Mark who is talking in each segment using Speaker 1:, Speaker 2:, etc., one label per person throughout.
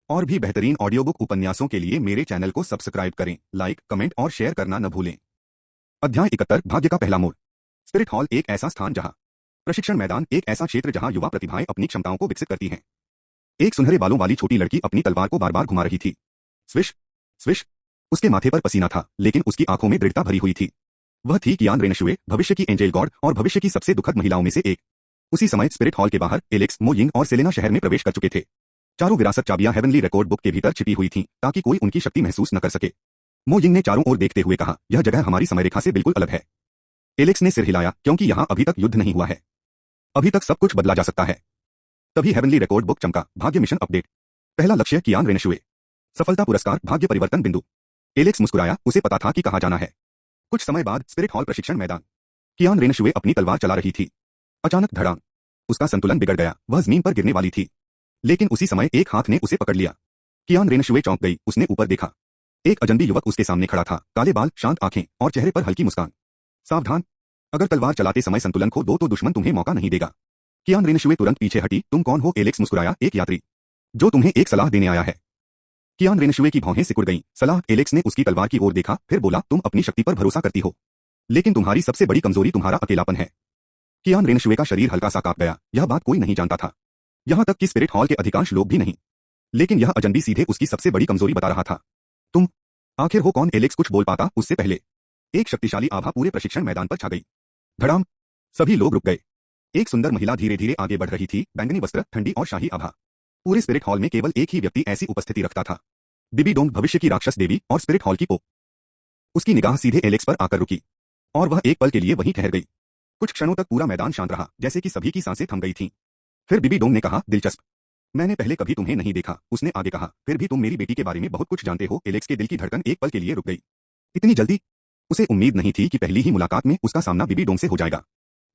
Speaker 1: और भी बेहतरीन ऑडियो बुक उपन्यासों के लिए मेरे चैनल को सब्सक्राइब करें, लाइक, कमेंट और शेयर करना न भूलें। अध्याय 71 भाग्य का पहला मोड़। स्पिरिट हॉल एक ऐसा स्थान जहां प्रशिक्षण मैदान एक ऐसा क्षेत्र जहां युवा प्रतिभाएं अपनी क्षमताओं को विकसित करती हैं। एक सुनहरे बालों वाली छोटी लड़की अपनी तलवार को बार बार घुमा रही थी। Swish swish. उसके माथे पर पसीना था, लेकिन उसकी आंखों में दृढ़ता भरी हुई थी। वह थी कियान रेनशुए, भविष्य की एंजेल गॉड और भविष्य की सबसे दुखद महिलाओं में से एक। उसी समय स्पिरिट हॉल के बाहर एलेक्स, मो यिंग और सेलेना शहर में प्रवेश कर चुके थे। चारों विरासत चाबियां हेवनली रिकॉर्ड बुक के भीतर छिपी हुई थीं, ताकि कोई उनकी शक्ति महसूस न कर सके। मो यिंग ने चारों ओर देखते हुए कहा, यह जगह हमारी समयरेखा से बिल्कुल अलग है। एलेक्स ने सिर हिलाया, क्योंकि यहां अभी तक युद्ध नहीं हुआ है। अभी तक सब कुछ बदला जा सकता है। तभी हेवनली रिकॉर्ड बुक चमका। भाग्य मिशन अपडेट। पहला लक्ष्य कियान रेनशुए। सफलता पुरस्कार भाग्य परिवर्तन बिंदु। एलेक्स मुस्कुराया, उसे पता था कि कहां जाना है। कुछ समय बाद स्पिरिट हॉल प्रशिक्षण मैदान। कियान रेनशुए अपनी तलवार चला रही थी। अचानक धड़ाम। उसका संतुलन बिगड़ गया, वह जमीन पर गिरने वाली थी। लेकिन उसी समय एक हाथ ने उसे पकड़ लिया। कियान रेनशुए चौंक गई, उसने ऊपर देखा। एक अजनबी युवक उसके सामने खड़ा था, काले बाल, शांत आंखें और चेहरे पर हल्की मुस्कान। सावधान, अगर तलवार चलाते समय संतुलन खो दो तो दुश्मन तुम्हें मौका नहीं देगा। कियान रेनशुए तुरंत पीछे हटी। तुम कौन हो? एलेक्स मुस्कुराया, एक यात्री जो तुम्हें एक सलाह देने आया है। कियान रेनशुए की भौहें सिकुड़ गईं। सलाह? एलेक्स ने उसकी तलवार की ओर देखा, फिर बोला, तुम अपनी शक्ति पर भरोसा करती हो, लेकिन तुम्हारी सबसे बड़ी कमजोरी तुम्हारा अकेलापन है। कियान रेनशुए का शरीर हल्का सा कांप गया। यह बात कोई नहीं जानता था, यहां तक कि स्पिरिट हॉल के अधिकांश लोग भी नहीं। लेकिन यह अजनबी सीधे उसकी सबसे बड़ी कमजोरी बता रहा था। तुम आखिर हो कौन? एलेक्स कुछ बोल पाता उससे पहले एक शक्तिशाली आभा पूरे प्रशिक्षण मैदान पर छा गई। धड़ाम। सभी लोग रुक गए। एक सुंदर महिला धीरे धीरे आगे बढ़ रही थी, बैंगनी वस्त्र, ठंडी और शाही आभा। पूरे स्पिरिट हॉल में केवल एक ही व्यक्ति ऐसी उपस्थिति रखता था, बिबी डोंग, भविष्य की राक्षस देवी और स्पिरिट हॉल की पोप। उसकी निगाह सीधे एलेक्स पर आकर रुकी, और वह एक पल के लिए वहीं ठहर गई। कुछ क्षणों तक पूरा मैदान शांत रहा, जैसे कि सभी की सांसें थम गई थीं। फिर बिबी डोंग ने कहा, दिलचस्प, मैंने पहले कभी तुम्हें नहीं देखा। उसने आगे कहा, फिर भी तुम मेरी बेटी के बारे में बहुत कुछ जानते हो। एलेक्स के दिल की धड़कन एक पल के लिए रुक गई। इतनी जल्दी? उसे उम्मीद नहीं थी कि पहली ही मुलाकात में उसका सामना बिबी डोंग से हो जाएगा।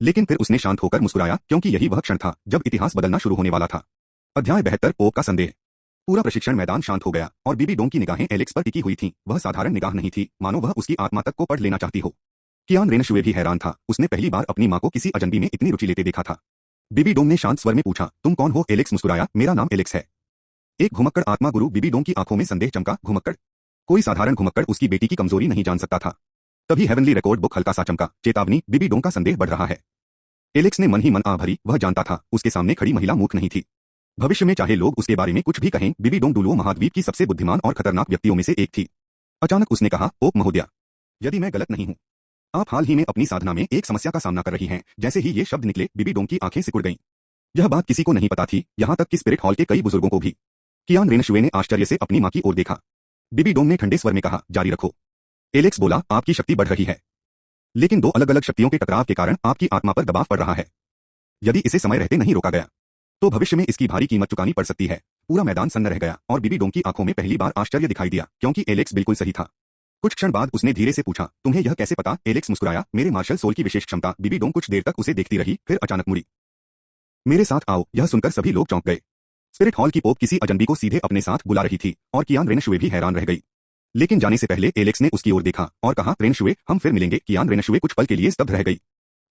Speaker 1: लेकिन फिर उसने शांत होकर मुस्कुराया, क्योंकि यही वह क्षण था जब इतिहास बदलना शुरू होने वाला था। अध्याय 72 पोप का संदेह। पूरा प्रशिक्षण मैदान शांत हो गया, और बिबी डोंग की निगाहें एलेक्स पर टिकी हुई थीं। वह साधारण निगाह नहीं थी, मानो वह उसकी आत्मा तक को पढ़ लेना चाहती हो। कियान रेनशुए भी हैरान था। उसने पहली बार अपनी मां को किसी अजनबी में इतनी रुचि लेते देखा था। बिबी डोंग ने शांत स्वर में पूछा, तुम कौन हो? एलेक्स मुस्कुराया, मेरा नाम एलेक्स है। एक घुमक्कड़ आत्मा गुरु। बिबी डोंग की आंखों में संदेह चमका। घुमक्कड़? कोई साधारण घुमक्कड़ उसकी बेटी की कमजोरी नहीं जान सकता था। तभी हेवनली रिकॉर्ड बुक हल्का सा चमका। चेतावनी, बिबी डोंग का संदेह बढ़ रहा है। एलेक्स ने मन ही मन आह भरी। वह जानता था, उसके सामने खड़ी महिला मूर्ख नहीं थी। भविष्य में चाहे लोग उसके बारे में कुछ भी कहें, बिबी डोंग डुलुओ महाद्वीप की सबसे बुद्धिमान और खतरनाक व्यक्तियों में से एक थी। अचानक उसने कहा, पोप महोदया, यदि मैं गलत नहीं हूं, आप हाल ही में अपनी साधना में एक समस्या का सामना कर रही हैं। जैसे ही ये शब्द निकले, बिबी डोंग की आंखें सिकुड़ गईं। यह बात किसी को नहीं पता थी, यहां तक कि स्पिरिट हॉल के कई बुजुर्गों को भी। कियान रेनशुए ने आश्चर्य से अपनी मां की ओर देखा। बिबी डोंग ने ठंडे स्वर में कहा, जारी रखो। एलेक्स बोला, आपकी शक्ति बढ़ रही है, लेकिन दो अलग अलग शक्तियों के टकराव के कारण आपकी आत्मा पर दबाव पड़ रहा है। यदि इसे समय रहते नहीं रोका गया, तो भविष्य में इसकी भारी कीमत चुकानी पड़ सकती है। पूरा मैदान सन्न रह गया, और बिबी डोंग की आंखों में पहली बार आश्चर्य दिखाई दिया, क्योंकि एलेक्स बिल्कुल सही था। कुछ क्षण बाद उसने धीरे से पूछा, तुम्हें यह कैसे पता? एलेक्स मुस्कुराया, मेरे मार्शल सोल की विशेष क्षमता। बिबी डोंग कुछ देर तक उसे देखती रही, फिर अचानक मुड़ी। मेरे साथ आओ। यह सुनकर सभी लोग चौंक गए। स्पिरिट हॉल की पोप किसी अजनबी को सीधे अपने साथ बुला रही थी, और कियान रेनशुए भी हैरान रह गई। लेकिन जाने से पहले एलेक्स ने उसकी ओर देखा और कहा, रेनशुए, हम फिर मिलेंगे। कियान रेनशुए कुछ पल के लिए स्तब्ध रह गई।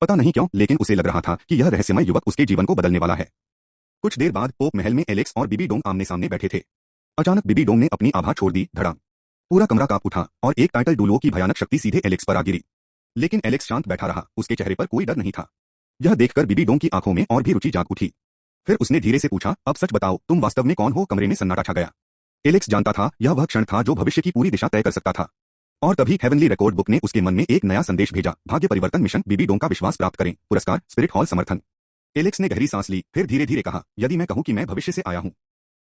Speaker 1: पता नहीं क्यों, लेकिन उसे लग रहा था कि यह रहस्यमय युवक उसके जीवन को बदलने वाला है। कुछ देर बाद पोप महल में एलेक्स और बिबी डोंग आमने सामने बैठे थे। अचानक बिबी डोंग ने अपनी आभा छोड़ दी। धड़ाम। पूरा कमरा कांप उठा, और एक टाइटल डुलुओ की भयानक शक्ति सीधे एलेक्स पर आ गिरी। लेकिन एलेक्स शांत बैठा रहा, उसके चेहरे पर कोई डर नहीं था। यह देखकर बिबी डोंग की आंखों में और भी रुचि जाग उठी। फिर उसने धीरे से पूछा, अब सच बताओ, तुम वास्तव में कौन हो? कमरे में सन्नाटा छा गया। एलेक्स जानता था, यह वह क्षण था जो भविष्य की पूरी दिशा तय कर सकता था। और तभी हेवनली रिकॉर्ड बुक ने उसके मन में एक नया संदेश भेजा। भाग्य परिवर्तन मिशन। बिबी डोंग का विश्वास प्राप्त करें। पुरस्कार, स्पिरिट हॉल समर्थन। एलेक्स ने गहरी सांस ली, फिर धीरे धीरे कहा, यदि मैं कहूं कि मैं भविष्य से आया हूं,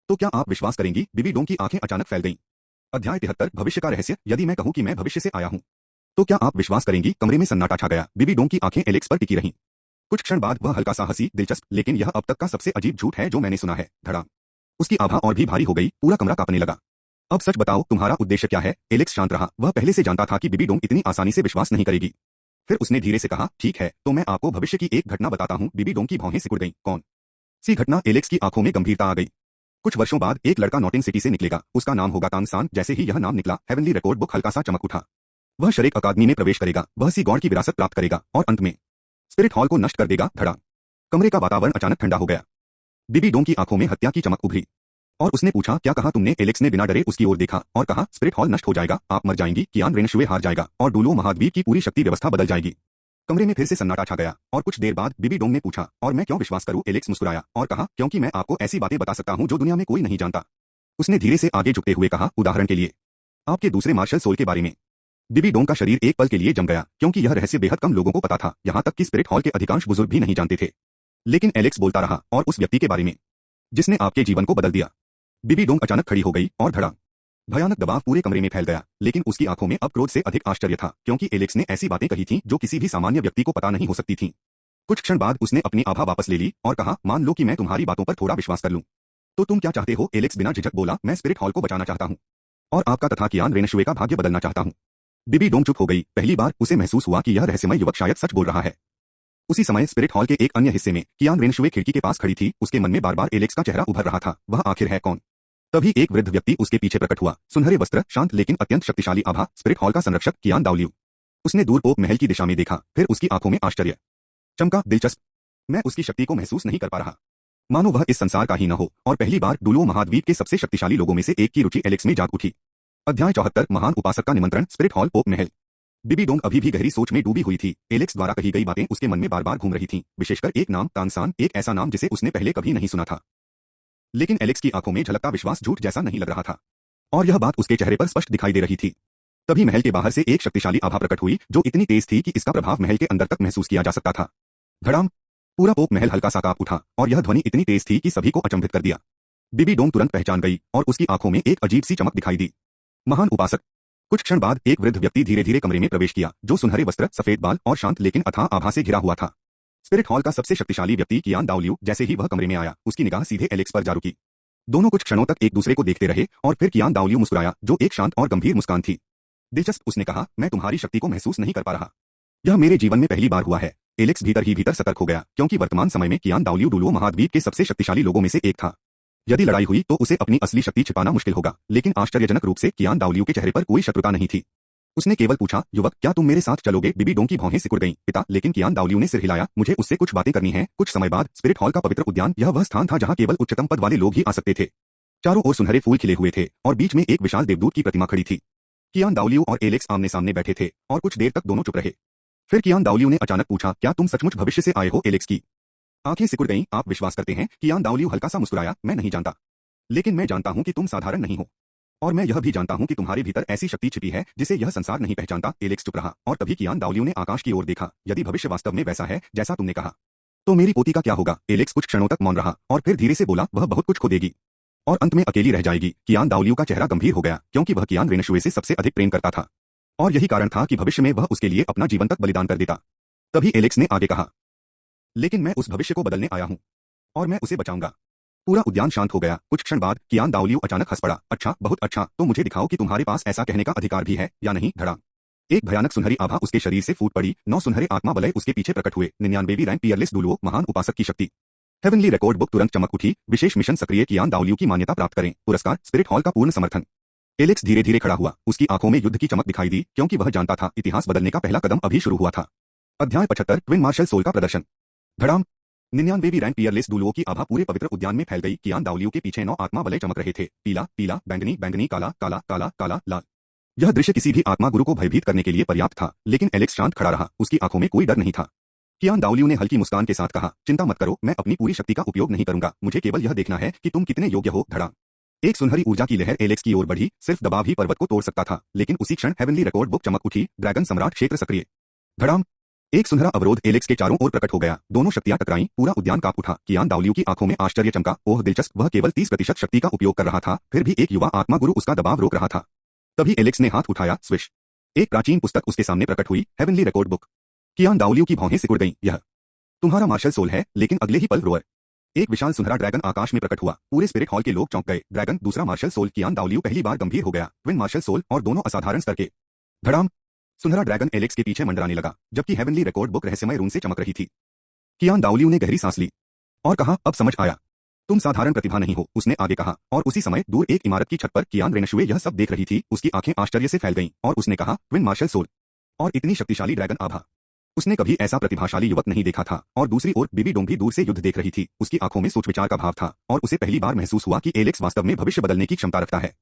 Speaker 1: तो क्या आप विश्वास करेंगी? बिबी डोंग की आंखें अचानक फैल गईं। अध्याय 73 भविष्य का रहस्य। यदि मैं कहूं कि मैं भविष्य से आया हूं, तो क्या आप विश्वास करेंगी? कमरे में सन्नाटा छा गया। बिबी डोंग की आंखें एलेक्स पर टिकी रहीं। कुछ क्षण बाद वह हल्का सा हंसी। दिलचस्प, लेकिन यह अब तक का सबसे अजीब झूठ है जो मैंने सुना है। धड़ाम। उसकी आभा और भी भारी हो गई, पूरा कमरा कांपने लगा। अब सच बताओ, तुम्हारा उद्देश्य क्या है? एलेक्स शांत रहा, वह पहले से जानता था कि बिबी डोंग इतनी आसानी से विश्वास नहीं करेगी। फिर उसने धीरे से कहा, ठीक है, तो मैं आपको भविष्य की एक घटना बताता हूं। बिबी डोंग की भौहें सिकुड़ गईं। कौन सी घटना? एलेक्स की आंखों में गंभीरता आ गई। कुछ वर्षों बाद एक लड़का नॉटिंग सिटी से निकलेगा। उसका नाम होगा कांग सान। जैसे ही यह नाम निकला, हेवनली रिकॉर्ड बुक हल्का सा चमक उठा। वह शरेक अकादमी में प्रवेश करेगा, वह सी गॉड की विरासत प्राप्त करेगा, और अंत में स्पिरिट हॉल को नष्ट कर देगा। धड़ा। कमरे का वातावरण अचानक ठंडा हो गया। बिबी डोंग की आंखों में हत्या की चमक उभरी, और उसने पूछा क्या कहा तुमने। एलेक्स ने बिना डरे उसकी ओर देखा और कहा स्पिरिट हॉल नष्ट हो जाएगा, आप मर जाएंगी, कियान रेनशुए हार जाएगा और डुलुओ महाद्वीप की पूरी शक्ति व्यवस्था बदल जाएगी। कमरे में फिर से सन्नाटा छा गया और कुछ देर बाद बीबी डोंग ने पूछा और मैं क्यों विश्वास करूं। एलेक्स मुस्कुराया और कहा क्योंकि मैं आपको ऐसी बातें बता सकता हूं जो दुनिया में कोई नहीं जानता। उसने धीरे से आगे झुकते हुए कहा उदाहरण के लिए आपके दूसरे मार्शल सोल के बारे में। बीबी डोंग का शरीर एक पल के लिए जम गया क्योंकि यह रहस्य बेहद कम लोगों को पता था, यहां तक कि स्पिरिट हॉल के अधिकांश बुजुर्ग भी नहीं जानते थे। लेकिन एलेक्स बोलता रहा और उस व्यक्ति के बारे में जिसने आपके जीवन को बदल दिया। बीबी डोंग अचानक खड़ी हो गई और धड़ाम भयानक दबाव पूरे कमरे में फैल गया, लेकिन उसकी आंखों में अब क्रोध से अधिक आश्चर्य था क्योंकि एलेक्स ने ऐसी बातें कही थीं जो किसी भी सामान्य व्यक्ति को पता नहीं हो सकती थीं। कुछ क्षण बाद उसने अपनी आभा वापस ले ली और कहा मान लो कि मैं तुम्हारी बातों पर थोड़ा विश्वास कर लूं तो तुम क्या चाहते हो। एलेक्स बिना झिझक बोला मैं स्पिरिट हॉल को बचाना चाहता हूं और आपका तथा कियान रेनशुए का भाग्य बदलना चाहता हूं। बीबी डोंग चुप हो गई। पहली बार उसे महसूस हुआ कि यह रहस्यमय युवक शायद सच बोल रहा है। उसी समय स्पिरिट हॉल के एक अन्य हिस्से में कियान रेनशुए खिड़की के पास खड़ी थी। उसके मन में बार बार एलेक्स का चेहरा उभर रहा था, वह आखिर है कौन। तभी एक वृद्ध व्यक्ति उसके पीछे प्रकट हुआ, सुनहरे वस्त्र, शांत लेकिन अत्यंत शक्तिशाली आभा, स्पिरिट हॉल का संरक्षक कियान दाओलियू। उसने दूर ओक महल की दिशा में देखा, फिर उसकी आंखों में आश्चर्य चमका। दिलचस्प, मैं उसकी शक्ति को महसूस नहीं कर पा रहा, मानो वह इस संसार का ही न हो। और पहली बार डुलुओ महाद्वीप के सबसे शक्तिशाली लोगों में से एक की रुचि एलेक्स में जाग उठी। अध्याय 74 महान उपासक का निमंत्रण। स्पिरिट हॉल ओक महल। बीबी डोंग अभी भी गहरी सोच में डूबी हुई थी। एलेक्स द्वारा कही गई बातें उसके मन में बार बार घूम रही थीं, विशेषकर एक नाम तानसान, एक ऐसा नाम जिसे उसने पहले कभी नहीं सुना था। लेकिन एलेक्स की आंखों में झलकता विश्वास झूठ जैसा नहीं लग रहा था और यह बात उसके चेहरे पर स्पष्ट दिखाई दे रही थी। तभी महल के बाहर से एक शक्तिशाली आभा प्रकट हुई जो इतनी तेज थी कि इसका प्रभाव महल के अंदर तक महसूस किया जा सकता था। धड़ाम, पूरा ओक महल हल्का सा कांप उठा और यह ध्वनि इतनी तेज थी कि सभी को अचंभित कर दिया। बीबी डोंग तुरंत पहचान गई और उसकी आंखों में एक अजीब सी चमक दिखाई दी। महान उपासक। कुछ क्षण बाद एक वृद्ध व्यक्ति धीरे धीरे कमरे में प्रवेश किया जो सुनहरे वस्त्र, सफेद बाल और शांत लेकिन अथाह आभा से घिरा हुआ था। स्पिरिट हॉल का सबसे शक्तिशाली व्यक्ति कियान दाओलियू। जैसे ही वह कमरे में आया उसकी निगाह सीधे एलेक्स पर जा रुकी। दोनों कुछ क्षणों तक एक दूसरे को देखते रहे और फिर कियान दाओलियू मुस्कुराया जो एक शांत और गंभीर मुस्कान थी। दिलचस्प, उसने कहा, मैं तुम्हारी शक्ति को महसूस नहीं कर पा रहा। यह मेरे जीवन में पहली बार हुआ है। एलेक्स भीतर ही भीतर सतर्क हो गया क्योंकि वर्तमान समय में कियान दाओलियू डुलुओ महाद्वीप के सबसे शक्तिशाली लोगों में से एक था। यदि लड़ाई हुई तो उसे अपनी असली शक्ति छिपाना मुश्किल होगा, लेकिन आश्चर्यजनक रूप से कियान दाओलियू के चेहरे पर कोई शत्रुता नहीं थी। उसने केवल पूछा, युवक, क्या तुम मेरे साथ चलोगे। बीबी डोंग की भौहें सिकुड़ गईं। पिता, लेकिन कियान दाओलियू ने सिर हिलाया, मुझे उससे कुछ बातें करनी हैं। कुछ समय बाद स्पिरिट हॉल का पवित्र उद्यान, यह वह स्थान था जहां केवल उच्चतम पद वाले लोग ही आ सकते थे। चारों ओर सुनहरे फूल खिले हुए थे और बीच में एक विशाल देवदूत की प्रतिमा खड़ी थी। कियान दाओलियू और एलेक्स आमने सामने बैठे थे और कुछ देर तक दोनों चुप रहे। फिर कियान दाओलियू ने अचानक पूछा, क्या तुम सचमुच भविष्य से आए हो। एलेक्स की आंखें सिकुड़ गईं। आप विश्वास करते हैं। कियान दाओलियू हल्का सा मुस्कुराया, मैं नहीं जानता, लेकिन मैं जानता हूं कि तुम साधारण नहीं हो और मैं यह भी जानता हूं कि तुम्हारे भीतर ऐसी शक्ति छिपी है जिसे यह संसार नहीं पहचानता। एलेक्स चुप रहा और तभी कियान दाओलियू ने आकाश की ओर देखा। यदि भविष्य वास्तव में वैसा है जैसा तुमने कहा तो मेरी पोती का क्या होगा। एलेक्स कुछ क्षणों तक मौन रहा और फिर धीरे से बोला, वह बहुत कुछ खो देगी और अंत में अकेली रह जाएगी। कियान दाओलियू का चेहरा गंभीर हो गया क्योंकि वह कियान रेनशुए से सबसे अधिक प्रेम करता था और यही कारण था कि भविष्य में वह उसके लिए अपना जीवन तक बलिदान कर देता। तभी एलेक्स ने आगे कहा, लेकिन मैं उस भविष्य को बदलने आया हूं और मैं उसे बचाऊंगा। पूरा उद्यान शांत हो गया। कुछ क्षण बाद कियान दाओलियू अचानक हंस पड़ा, अच्छा, बहुत अच्छा, तो मुझे दिखाओ कि तुम्हारे पास ऐसा कहने का अधिकार भी है या नहीं। धड़ा, एक भयानक सुनहरी आभा उसके शरीर से फूट पड़ी। 9 सुनहरे आत्मा वलय उसके पीछे प्रकट हुए। 99वीं रैंक पियरलेस डुलुओ महान उपासक की शक्ति। हेवनली रिकॉर्ड बुक तुरंत चमक उठी। विशेष मिशन सक्रिय, कियान दाओलियू की मान्यता प्राप्त करें। पुरस्कार, स्पिरिट हॉल का पूर्ण समर्थन। एलेक्स धीरे धीरे खड़ा हुआ। उसकी आंखों में युद्ध की चमक दिखाई दी क्योंकि वह जानता था इतिहास बदलने का पहला कदम अभी शुरू हुआ था। अध्याय 75 ट्विन मार्शल सोल का प्रदर्शन। धड़ाम, 99वीं रैंक पियरलेस डुलुओ की आभा पूरे पवित्र उद्यान में फैल गई। कियान दाओलियू के पीछे 9 आत्मा वलय चमक रहे थे, पीला पीला, बैंगनी बैंगनी, काला काला काला काला, लाल। यह दृश्य किसी भी आत्मा गुरु को भयभीत करने के लिए पर्याप्त था, लेकिन एलेक्स शांत खड़ा रहा। उसकी आंखों में कोई डर नहीं था। कियान दाओलियू ने हल्की मुस्कान के साथ कहा, चिंता मत करो, मैं अपनी पूरी शक्ति का उपयोग नहीं करूंगा, मुझे केवल यह देखना है कि तुम कितने योग्य हो। धड़ा, एक सुनहरी ऊर्जा की लहर एलेक्स की ओर बढ़ी। सिर्फ दबाव ही पर्वत को तोड़ सकता था, लेकिन उसी क्षण हेवनली रिकॉर्ड बुक चमक उठी। ड्रैगन सम्राट क्षेत्र सक्रिय। धड़ाम, एक सुनहरा अवरोध एलेक्स के चारों ओर प्रकट हो गया। दोनों शक्तियां टकराईं, पूरा उद्यान कांप उठा। कियान दाओलियू की आंखों में आश्चर्य चमका, ओह दिलचस्प, वह केवल 30% शक्ति का उपयोग कर रहा था, फिर भी एक युवा आत्मा गुरु उसका दबाव रोक रहा था। तभी एलेक्स ने हाथ उठाया, स्विश। एक प्राचीन पुस्तक उसके सामने प्रकट हुई, हेवनली रिकॉर्ड बुक। कियान दाओलियू की भौहें सिकुड़ गईं। यह तुम्हारा मार्शल सोल है। लेकिन अगले ही पल रोअर, एक विशाल सुनहरा ड्रैगन आकाश में प्रकट हुआ। पूरे स्पिरिट हॉल के लोग चौंक गए। ड्रैगन, दूसरा मार्शल सोल। कियान दाओलियू पहली बार गंभीर हो गया। ट्विन मार्शल सोल और दोनों असाधारण स्तर के। धड़ाम, सुनहरा ड्रैगन एलेक्स के पीछे मंडराने लगा, जबकि हेवनली रिकॉर्ड बुक रहस्यमय रून से चमक रही थी। कियान दाओलियू ने गहरी सांस ली और कहा, अब समझ आया, तुम साधारण प्रतिभा नहीं हो। उसने आगे कहा और उसी समय दूर एक इमारत की छत पर कियान रेनशुए यह सब देख रही थी। उसकी आंखें आश्चर्य से फैल गईं और उसने कहा, ट्विन मार्शल सोल और इतनी शक्तिशाली ड्रैगन आभा। उसने कभी ऐसा प्रतिभाशाली युवक नहीं देखा था और दूसरी ओर बीबी डोंग भी दूर से युद्ध देख रही थी। उसकी आंखों में सोच विचार का भाव था और उसे पहली बार महसूस हुआ कि एलेक्स वास्तव में भविष्य बदलने की क्षमता रखता है।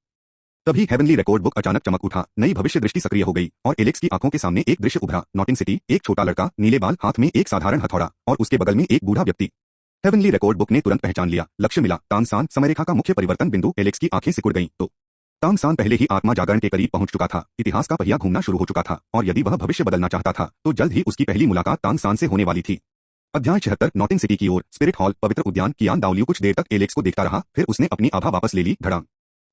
Speaker 1: तभी हेवनली रिकॉर्ड बुक अचानक चमक उठा, नई भविष्य दृष्टि सक्रिय हो गई और एलेक्स की आंखों के सामने एक दृश्य उभरा। नॉटिंग सिटी, एक छोटा लड़का, नीले बाल, हाथ में एक साधारण हथौड़ा और उसके बगल में एक बूढ़ा व्यक्ति। हेवनली रिकॉर्ड बुक ने तुरंत पहचान लिया। लक्ष्य मिला, तांगसान, समयरेखा का मुख्य परिवर्तन बिंदु। एलेक्स की आंखें सिकुड़ गईं तो तांगसान पहले ही आत्मा जागरण के करीब पहुंच चुका था। इतिहास का पहिया घूमना शुरू हो चुका था और यदि वह भविष्य बदलना चाहता था तो जल्द ही उसकी पहली मुलाकात तांगसान से होने वाली थी। अध्याय 76। नॉटिंग सिटी की ओर, स्पिरिट हॉल, पवित्र उद्यान। कियान दाओलियो कुछ देर तक एलेक्स को देखता रहा, फिर उसने अपनी आभा वापस ले ली। धड़ाम।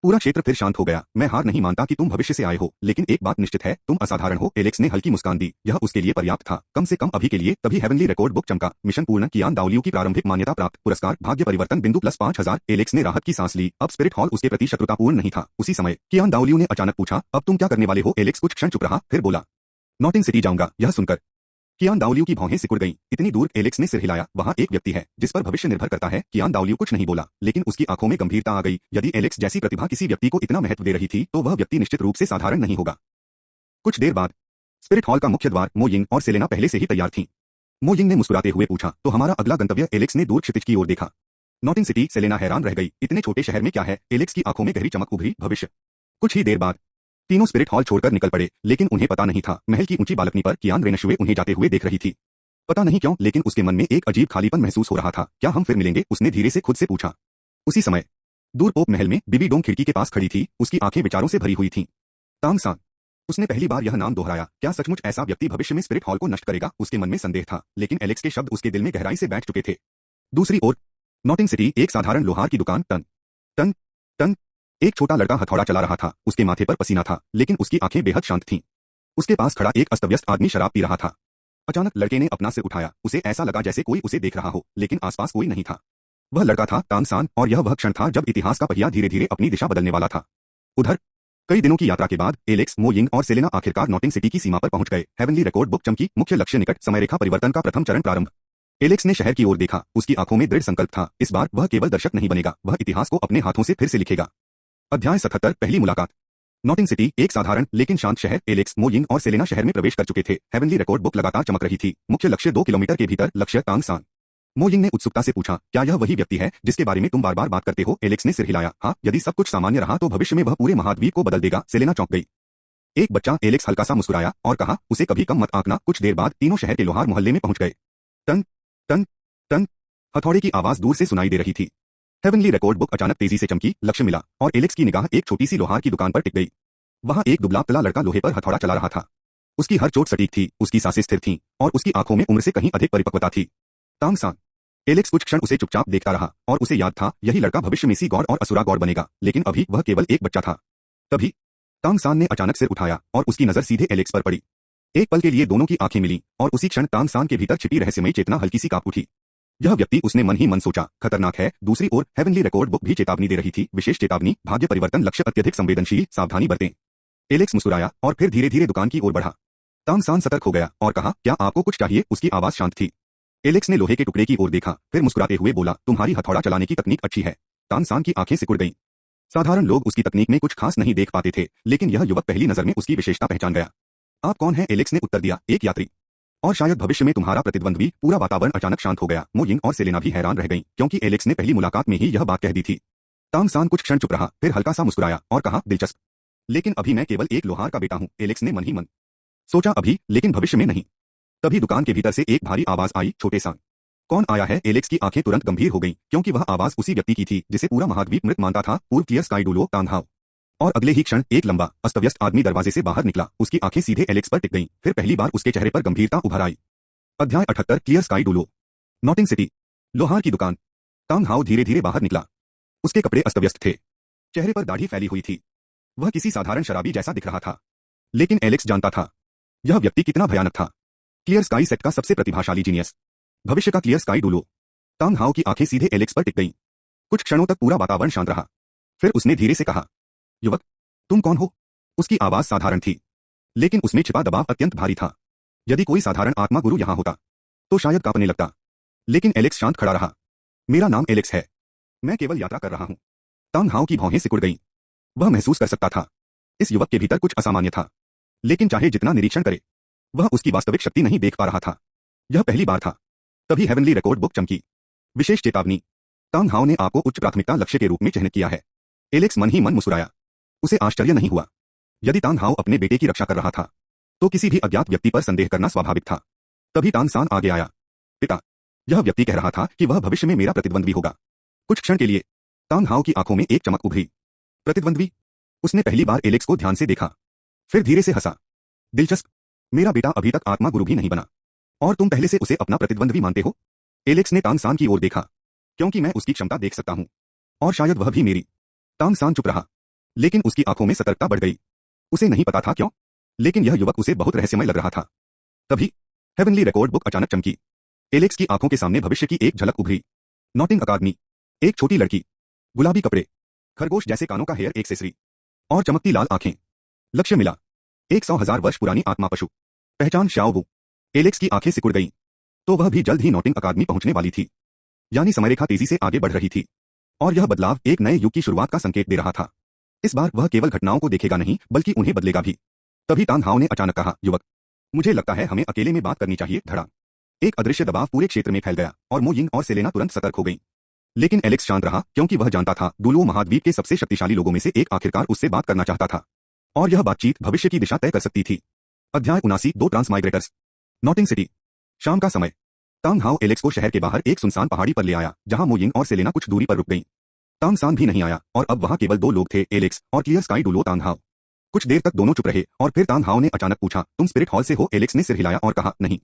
Speaker 1: पूरा क्षेत्र फिर शांत हो गया। मैं हार नहीं मानता कि तुम भविष्य से आए हो, लेकिन एक बात निश्चित है, तुम असाधारण हो। एलेक्स ने हल्की मुस्कान दी। यह उसके लिए पर्याप्त था, कम से कम अभी के लिए। तभी हेवनली रिकॉर्ड बुक चमका। मिशन पूर्ण। कियान दाओलियो की प्रारंभिक मान्यता प्राप्त। पुरस्कार, भाग्य परिवर्तन बिंदु प्लस 5000। एलेक्स ने राहत की सांस ली। अब स्पिरिट हॉल उसके प्रति शत्रुतापूर्ण नहीं था। उसी समय कियान दाओलियो ने अचानक पूछा, अब तुम क्या करने वाले हो? एलेक्स कुछ क्षण चुप रहा, फिर बोला, नॉटिंग सिटी जाऊंगा। यह सुनकर कियान दाओलियो की भौहें सिकुड़ गईं। इतनी दूर? एलेक्स ने सिर हिलाया। वहां एक व्यक्ति है जिस पर भविष्य निर्भर करता है। कियान दाओलियो कुछ नहीं बोला, लेकिन उसकी आंखों में गंभीरता आ गई। यदि एलेक्स जैसी प्रतिभा किसी व्यक्ति को इतना महत्व दे रही थी तो वह व्यक्ति निश्चित रूप से साधारण नहीं होगा। कुछ देर बाद स्पिरिट हॉल का मुख्य द्वार। मो यिंग और सेलेना पहले से ही तैयार थीं। मो यिंग ने मुस्कुराते हुए पूछा, तो हमारा अगला गंतव्य? एलेक्स ने दूर क्षितिज की ओर देखा। Knotting city. सेलेना हैरान रह गई। इतने छोटे शहर में क्या है? एलेक्स की आंखों में गहरी चमक उभरी। भविष्य। कुछ ही देर बाद तीनों स्पिरिट हॉल छोड़कर निकल पड़े, लेकिन उन्हें पता नहीं था महल की ऊंची बालकनी पर कियान रेनशुए उन्हें जाते हुए देख रही थी। पता नहीं क्यों, लेकिन उसके मन में एक अजीब खालीपन महसूस हो रहा था। क्या हम फिर मिलेंगे? उसने धीरे से खुद से पूछा। उसी समय दूर पोप महल में बीबी डोंग खिड़की के पास खड़ी थी। उसकी आंखें विचारों से भरी हुई थीं। तांगसान। उसने पहली बार यह नाम दोहराया। क्या सचमुच ऐसा व्यक्ति भविष्य में स्पिरिट हॉल को नष्ट करेगा? उसके मन में संदेह था, लेकिन एलेक्स के शब्द उसके दिल में गहराई से बैठ चुके थे। दूसरी ओर नॉटिंग सिटी, एक साधारण लोहार की दुकान। टन टन टन। एक छोटा लड़का हथौड़ा चला रहा था। उसके माथे पर पसीना था, लेकिन उसकी आंखें बेहद शांत थीं। उसके पास खड़ा एक अस्तव्यस्त आदमी शराब पी रहा था। अचानक लड़के ने अपना सिर उठाया। उसे ऐसा लगा जैसे कोई उसे देख रहा हो, लेकिन आसपास कोई नहीं था। वह लड़का था तांगसान, और यह वह क्षण था जब इतिहास का पहिया धीरे धीरे अपनी दिशा बदलने वाला था। उधर कई दिनों की यात्रा के बाद एलेक्स, मो यिंग और सेलेना आखिरकार नॉटिंग सिटी की सीमा पर पहुंच गए। हेवनली रिकॉर्ड बुक चमकी। मुख्य लक्ष्य निकट। समयरेखा परिवर्तन का प्रथम चरण प्रारंभ। एलेक्स ने शहर की ओर देखा। उसकी आंखों में दृढ़ संकल्प था। इस बार वह केवल दर्शक नहीं बनेगा, वह इतिहास को अपने हाथों से फिर से लिखेगा। अध्याय 77। पहली मुलाकात। नॉटिंग सिटी, एक साधारण लेकिन शांत शहर। एलेक्स, मो यिंग और सेलेना शहर में प्रवेश कर चुके थे। हेवनली रिकॉर्ड बुक लगातार चमक रही थी। मुख्य लक्ष्य 2 किलोमीटर के भीतर। लक्ष्य तांगसान। मो यिंग ने उत्सुकता से पूछा, क्या यह वही व्यक्ति है जिसके बारे में तुम बार बार बात करते हो? एलेक्स ने सिर हिलाया। हाँ, यदि सब कुछ सामान्य रहा तो भविष्य में वह पूरे महाद्वीप को बदल देगा। सेलेना चौंक गई। एक बच्चा? एलेक्स हल्का सा मुस्कुराया और कहा, उसे कभी कम मत आंकना। कुछ देर बाद तीनों शहर के लोहार मोहल्ले में पहुंच गए। टन टन टन। हथौड़े की आवाज दूर से सुनाई दे रही थी। हेवनली रिकॉर्ड बुक अचानक तेजी से चमकी। लक्ष्य मिला और एलेक्स की निगाह एक छोटी सी लोहार की दुकान पर टिक गई। वहां एक दुबला पतला लड़का लोहे पर हथौड़ा चला रहा था। उसकी हर चोट सटीक थी, उसकी सांसें स्थिर थीं और उसकी आंखों में उम्र से कहीं अधिक परिपक्वता थी। तांगसान। एलेक्स कुछ क्षण उसे चुपचाप देखता रहा और उसे याद था, यही लड़का भविष्य में सी गॉड और असुरा गॉड बनेगा, लेकिन अभी वह केवल एक बच्चा था। तभी तांगसान ने अचानक सिर उठाया और उसकी नजर सीधे एलेक्स पर पड़ी। एक पल के लिए दोनों की आंखें मिलीं और उसी क्षण तांगसान के भीतर छिपी रहस्यमयी चेतना हल्की सी कांप उठी। यह व्यक्ति, उसने मन ही मन सोचा, खतरनाक है। दूसरी ओर हेवनली रिकॉर्ड बुक भी चेतावनी दे रही थी। विशेष चेतावनी, भाग्य परिवर्तन, लक्ष्य अत्यधिक संवेदनशील, सावधानी बरतें। एलेक्स मुस्कुराया और फिर धीरे धीरे दुकान की ओर बढ़ा। तांगसान सतर्क हो गया और कहा, क्या आपको कुछ चाहिए? उसकी आवाज शांत थी। एलेक्स ने लोहे के टुकड़े की ओर देखा, फिर मुस्कुराते हुए बोला, तुम्हारी हथौड़ा चलाने की तकनीक अच्छी है। तांगसान की आंखें सिकुड़ गईं। साधारण लोग उसकी तकनीक में कुछ खास नहीं देख पाते थे, लेकिन यह युवक पहली नजर में उसकी विशेषता पहचान गया। आप कौन हैं? एलेक्स ने उत्तर दिया, एक यात्री। और शायद भविष्य में तुम्हारा प्रतिद्वंद्वी। पूरा वातावरण अचानक शांत हो गया। मो यिंग और सेलेना भी हैरान रह गईं, क्योंकि एलेक्स ने पहली मुलाकात में ही यह बात कह दी थी। तांगसान कुछ क्षण चुप रहा, फिर हल्का सा मुस्कुराया और कहा, दिलचस्प, लेकिन अभी मैं केवल एक लोहार का बेटा हूं। एलेक्स ने मन ही मन सोचा, अभी, लेकिन भविष्य में नहीं। तभी दुकान के भीतर से एक भारी आवाज आई, छोटे सांग। कौन आया है? एलेक्स की आंखें तुरंत गंभीर हो गईं, क्योंकि वह आवाज उसी व्यक्ति की थी जिसे पूरा महाद्वीप मृत मानता था, पूर्व क्लियर स्काई डुलो तांगहाओ। और अगले ही क्षण एक लंबा अस्तव्यस्त आदमी दरवाजे से बाहर निकला। उसकी आंखें सीधे एलेक्स पर टिक गईं, फिर पहली बार उसके चेहरे पर गंभीरता उभर आई। अध्याय 78। क्लियर स्काई डुलो। नॉटिंग सिटी, लोहार की दुकान। तांगहाओ धीरे धीरे बाहर निकला। उसके कपड़े अस्तव्यस्त थे, चेहरे पर दाढ़ी फैली हुई थी। वह किसी साधारण शराबी जैसा दिख रहा था, लेकिन एलेक्स जानता था यह व्यक्ति कितना भयानक था। क्लियर स्काई सेट का सबसे प्रतिभाशाली जीनियस, भविष्य का क्लियर स्काई डुलो। तांगहाओ की आंखें सीधे एलेक्स पर टिक गईं। कुछ क्षणों तक पूरा वातावरण शांत रहा। फिर उसने धीरे से कहा, युवक, तुम कौन हो? उसकी आवाज साधारण थी, लेकिन उसमें छिपा दबाव अत्यंत भारी था। यदि कोई साधारण आत्मा गुरु यहां होता तो शायद कांपने लगता, लेकिन एलेक्स शांत खड़ा रहा। मेरा नाम एलेक्स है, मैं केवल यात्रा कर रहा हूं। तांगहाओ की भौहें सिकुड़ गईं। वह महसूस कर सकता था, इस युवक के भीतर कुछ असामान्य था, लेकिन चाहे जितना निरीक्षण करे, वह उसकी वास्तविक शक्ति नहीं देख पा रहा था। यह पहली बार था। तभी हेवनली रिकॉर्ड बुक चमकी। विशेष चेतावनी, तांग हाओ ने आपको उच्च प्राथमिकता लक्ष्य के रूप में चिह्नित किया है। एलेक्स मन ही मन मुस्कुराया। उसे आश्चर्य नहीं हुआ। यदि तांग हाओ अपने बेटे की रक्षा कर रहा था तो किसी भी अज्ञात व्यक्ति पर संदेह करना स्वाभाविक था। तभी तांग सान आगे आया। पिता, यह व्यक्ति कह रहा था कि वह भविष्य में मेरा प्रतिद्वंद्वी होगा। कुछ क्षण के लिए तांग हाओ की आंखों में एक चमक उभरी। प्रतिद्वंद्वी? उसने पहली बार एलेक्स को ध्यान से देखा, फिर धीरे से हंसा। दिलचस्प, मेरा बेटा अभी तक आत्मा गुरु भी नहीं बना और तुम पहले से उसे अपना प्रतिद्वंद्वी मानते हो? एलेक्स ने तांग सान की ओर देखा। क्योंकि मैं उसकी क्षमता देख सकता हूं और शायद वह भी मेरी। तांग सान चुप रहा, लेकिन उसकी आंखों में सतर्कता बढ़ गई। उसे नहीं पता था क्यों, लेकिन यह युवक उसे बहुत रहस्यमय लग रहा था। तभी हेवनली रिकॉर्ड बुक अचानक चमकी। एलेक्स की आंखों के सामने भविष्य की एक झलक उभरी। नॉटिंग अकादमी, एक छोटी लड़की, गुलाबी कपड़े, खरगोश जैसे कानों का हेयर एक्सेसरी और चमकती लाल आंखें। लक्ष्य मिला, 100,000 वर्ष पुरानी आत्मा पशु। पहचान शाओ वू। एलेक्स की आंखें सिकुड़ गईं। तो वह भी जल्द ही नॉटिंग अकादमी पहुंचने वाली थी। यानी समयरेखा तेजी से आगे बढ़ रही थी और यह बदलाव एक नए युग की शुरुआत का संकेत दे रहा था। इस बार वह केवल घटनाओं को देखेगा नहीं बल्कि उन्हें बदलेगा भी। तभी तांग हाओ ने अचानक कहा, युवक, मुझे लगता है हमें अकेले में बात करनी चाहिए। धड़ा, एक अदृश्य दबाव पूरे क्षेत्र में फैल गया और मो यिंग और सेलेना तुरंत सतर्क हो गईं। लेकिन एलेक्स शांत रहा क्योंकि वह जानता था डुलुओ महाद्वीप के सबसे शक्तिशाली लोगों में से एक आखिरकार उससे बात करना चाहता था और यह बातचीत भविष्य की दिशा तय कर सकती थी। अध्याय 79, दो ट्रांसमाइग्रेटर्स। Knotting city. शाम का समय। तांग हाओ एलेक्स को शहर के बाहर एक सुनसान पहाड़ी पर ले आया जहां मो यिंग और सेलेना कुछ दूरी पर रुक गईं। तांग सान भी नहीं आया और अब वहां केवल दो लोग थे, एलेक्स और क्लियर स्काई डुलुओ तांग हाओ। कुछ देर तक दोनों चुप रहे और फिर तांग हाओ ने अचानक पूछा, तुम स्पिरिट हॉल से हो? एलेक्स ने सिर हिलाया और कहा, नहीं,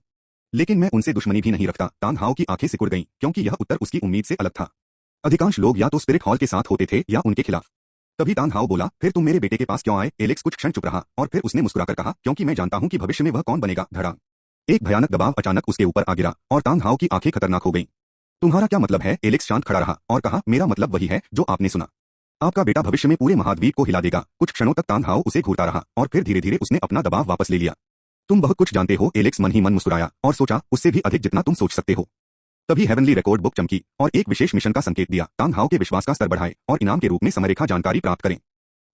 Speaker 1: लेकिन मैं उनसे दुश्मनी भी नहीं रखता। तांग हाओ की आंखें सिकुड़ गईं क्योंकि यह उत्तर उसकी उम्मीद से अलग था। अधिकांश लोग या तो स्पिरिट हॉल के साथ होते थे या उनके खिलाफ। तभी तांग हाओ बोला, फिर तुम मेरे बेटे के पास क्यों आए? एलेक्स कुछ क्षण चुप रहा और फिर उसने मुस्कुराकर कहा, क्योंकि मैं जानता हूं कि भविष्य में वह कौन बनेगा। धड़ा, एक भयानक दबाव अचानक उसके ऊपर आ गिरा और तांग हाओ की आंखें खतरनाक हो गईं। तुम्हारा क्या मतलब है? एलेक्स शांत खड़ा रहा और कहा, मेरा मतलब वही है जो आपने सुना। आपका बेटा भविष्य में पूरे महाद्वीप को हिला देगा। कुछ क्षणों तक तांग हाओ उसे घूरता रहा और फिर धीरे धीरे उसने अपना दबाव वापस ले लिया। तुम बहुत कुछ जानते हो। एलेक्स मन ही मन मुस्कुराया और सोचा, उससे भी अधिक जितना तुम सोच सकते हो। तभी हेवनली रिकॉर्ड बुक चमकी और एक विशेष मिशन का संकेत दिया। तांग हाओ के विश्वास का स्तर बढ़ाएं और इनाम के रूप में समयरेखा जानकारी प्राप्त करें।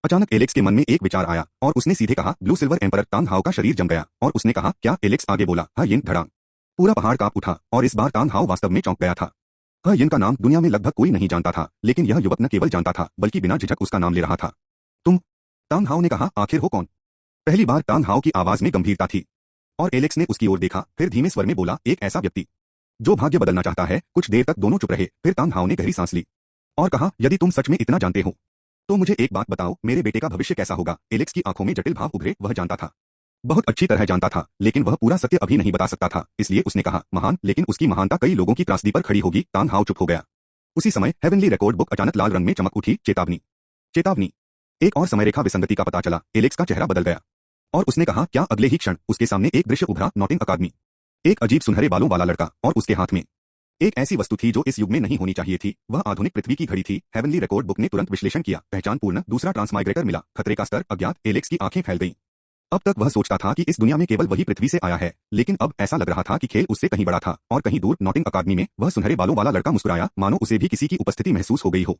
Speaker 1: अचानक एलेक्स के मन में एक विचार आया और उसने सीधे कहा, ब्लू सिल्वर एम्परर। तांग हाओ का शरीर जम गया और उसने कहा, क्या? एलेक्स आगे बोला, हाँ यिन। धड़ाम, पूरा पहाड़ कांप उठा और इस बार तांग हाओ वास्तव में चौंक गया था। हाँ यिन का नाम दुनिया में लगभग कोई नहीं जानता था, लेकिन यह युवक न केवल जानता था बल्कि बिना झिझक उसका नाम ले रहा था। तुम? तांग हाओ ने कहा, आखिर हो कौन? पहली बार तांग हाओ की आवाज में गंभीरता थी और एलेक्स ने उसकी ओर देखा, फिर धीमे स्वर में बोला, एक ऐसा व्यक्ति जो भाग्य बदलना चाहता है। कुछ देर तक दोनों चुप रहे, फिर तांग हाओ ने गहरी सांस ली और कहा, यदि तुम सच में इतना जानते हो तो मुझे एक बात बताओ, मेरे बेटे का भविष्य कैसा होगा? एलेक्स की आंखों में जटिल भाव उभरे। वह जानता था, बहुत अच्छी तरह जानता था, लेकिन वह पूरा सत्य अभी नहीं बता सकता था। इसलिए उसने कहा, महान, लेकिन उसकी महानता कई लोगों की त्रासदी पर खड़ी होगी। तांग हाओ चुप हो गया। उसी समय हेवनली रिकॉर्ड बुक अचानक लाल रंग में चमक उठी। चेतावनी, चेतावनी। एक और समयरेखा विसंगति का पता चला। एलेक्स का चेहरा बदल गया और उसने कहा, क्या? अगले ही क्षण उसके सामने एक दृश्य उभरा। नॉटिंग अकादमी। एक अजीब सुनहरे बालों वाला लड़का और उसके हाथ में एक ऐसी वस्तु थी जो इस युग में नहीं होनी चाहिए थी। वह आधुनिक पृथ्वी की घड़ी थी। हेवनली रिकॉर्ड बुक ने तुरंत विश्लेषण किया। पहचान पूर्ण, दूसरा ट्रांसमाइग्रेटर मिला, खतरे का स्तर अज्ञात। एलेक्स की आंखें फैल गईं। अब तक वह सोचता था कि इस दुनिया में केवल वही पृथ्वी से आया है, लेकिन अब ऐसा लग रहा था कि खेल उससे कहीं बड़ा था। और कहीं दूर नॉटिंग अकादमी में वह सुनहरे बालों वाला लड़का मुस्कुराया, मानो उसे भी किसी की उपस्थिति महसूस हो गई हो।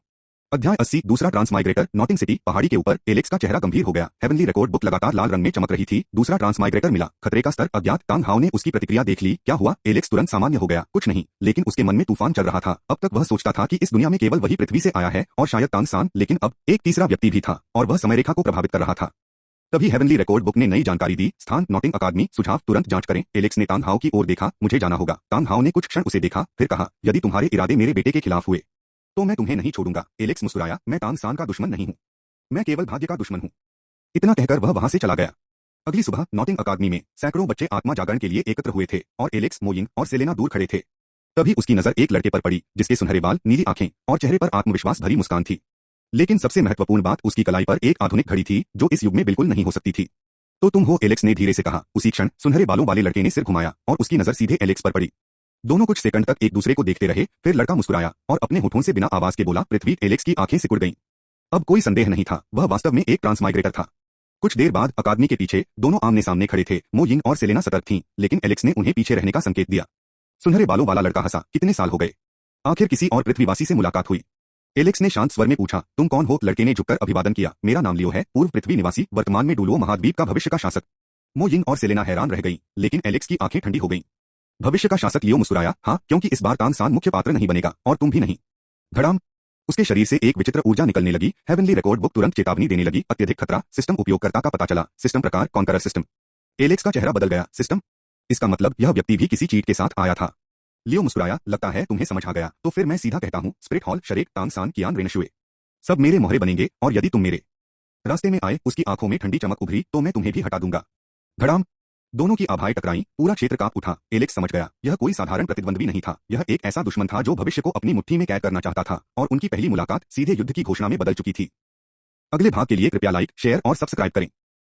Speaker 1: अध्याय 80, दूसरा ट्रांसमाइग्रेटर। Knotting city. पहाड़ी के ऊपर एलेक्स का चेहरा गंभीर हो गया। हेवनली रिकॉर्ड बुक लगातार लाल रंग में चमक रही थी। दूसरा ट्रांसमाइग्रेटर मिला, खतरे का स्तर अज्ञात। तांग हाओ ने उसकी प्रतिक्रिया देख ली। क्या हुआ? एलेक्स तुरंत सामान्य हो गया। कुछ नहीं, लेकिन उसके मन में तूफान चल रहा था। अब तक वह सोचता था कि इस दुनिया में केवल वही पृथ्वी से आया है और शायद तांग सान, लेकिन अब एक तीसरा व्यक्ति भी था और वह समयरेखा को प्रभावित कर रहा था। तभी हेवनली रिकॉर्ड बुक ने नई जानकारी दी। स्थान नॉटिंग अकादमी। सुझाव, तुरंत जांच करें। एलेक्स ने तांग हाओ की ओर देखा, मुझे जाना होगा। तांग हाओ ने कुछ क्षण उसे देखा, फिर कहा, यदि तुम्हारे इरादे मेरे बेटे के खिलाफ हुए तो मैं तुम्हें नहीं छोड़ूंगा। एलेक्स मुस्कुराया, मैं तांग सान का दुश्मन नहीं हूं, मैं केवल भाग्य का दुश्मन हूं। इतना कहकर वह वहां से चला गया। अगली सुबह नॉटिंग अकादमी में सैकड़ों बच्चे आत्मा जागरण के लिए एकत्र हुए थे और एलेक्स, मो यिंग और सेलेना दूर खड़े थे। तभी उसकी नजर एक लड़के पर पड़ी जिसके सुनहरे बाल, नीली आंखें और चेहरे पर आत्मविश्वास भरी मुस्कान थी। लेकिन सबसे महत्वपूर्ण बात, उसकी कलाई पर एक आधुनिक घड़ी थी जो इस युग में बिल्कुल नहीं हो सकती थी। तो तुम हो? एलेक्स ने धीरे से कहा। उसी क्षण सुनहरे बालों वाले लड़के ने सिर घुमाया और उसकी नजर सीधे एलेक्स पर पड़ी। दोनों कुछ सेकंड तक एक दूसरे को देखते रहे, फिर लड़का मुस्कुराया और अपने होठों से बिना आवाज के बोला, पृथ्वी। एलेक्स की आंखें सिकुड़ गईं। अब कोई संदेह नहीं था, वह वास्तव में एक ट्रांसमाइग्रेटर था। कुछ देर बाद अकादमी के पीछे दोनों आमने सामने खड़े थे। मो यिंग और सेलेना सतर्क थीं, लेकिन एलेक्स ने उन्हें पीछे रहने का संकेत दिया। सुनहरे बालों वाला लड़का हंसा, कितने साल हो गए, आखिर किसी और पृथ्वीवासी से मुलाकात हुई। एलेक्स ने शांत स्वर में पूछा, तुम कौन हो? लड़के ने झुककर अभिवादन किया, मेरा नाम लियो है, पूर्व पृथ्वी निवासी, वर्तमान में डुलुओ महाद्वीप का भविष्य का शासक। मो यिन और सेलेना हैरान रह गई, लेकिन एलेक्स की आंखें ठंडी हो गईं। भविष्य का शासक लियो मुस्कुराया, हाँ, क्योंकि इस बार तान सान मुख्य पात्र नहीं बनेगा और तुम भी नहीं। धड़ाम। उसके शरीर से एक विचित्र ऊर्जा निकलने लगी। हेवनली रिकॉर्ड बुक तुरंत चेतावनी देने लगी, अत्यधिक खतरा। सिस्टम उपयोगकर्ता का पता चला। सिस्टम प्रकार कॉन्करर सिस्टम। एलेक्स का चेहरा बदल गया। सिस्टम? इसका मतलब यह व्यक्ति भी किसी चीट के साथ आया था। लियो मुस्कुराया, लगता है तुम्हें समझ आ गया, तो फिर मैं सीधा कहता हूँ, स्पिरिट हॉल, शरेक, तानसान, कियान, रेनशुए। सब मेरे मोहरे बनेंगे, और यदि तुम मेरे रास्ते में आए, उसकी आंखों में ठंडी चमक उभरी, तो मैं तुम्हें भी हटा दूंगा। धड़ाम। दोनों की आभाएं टकराईं, पूरा क्षेत्र कांप उठा। एलेक्स समझ गया, यह कोई साधारण प्रतिद्वंद्वी नहीं था, यह एक ऐसा दुश्मन था जो भविष्य को अपनी मुट्ठी में कैद करना चाहता था, और उनकी पहली मुलाकात सीधे युद्ध की घोषणा में बदल चुकी थी। अगले भाग के लिए कृपया लाइक, शेयर और सब्सक्राइब करें।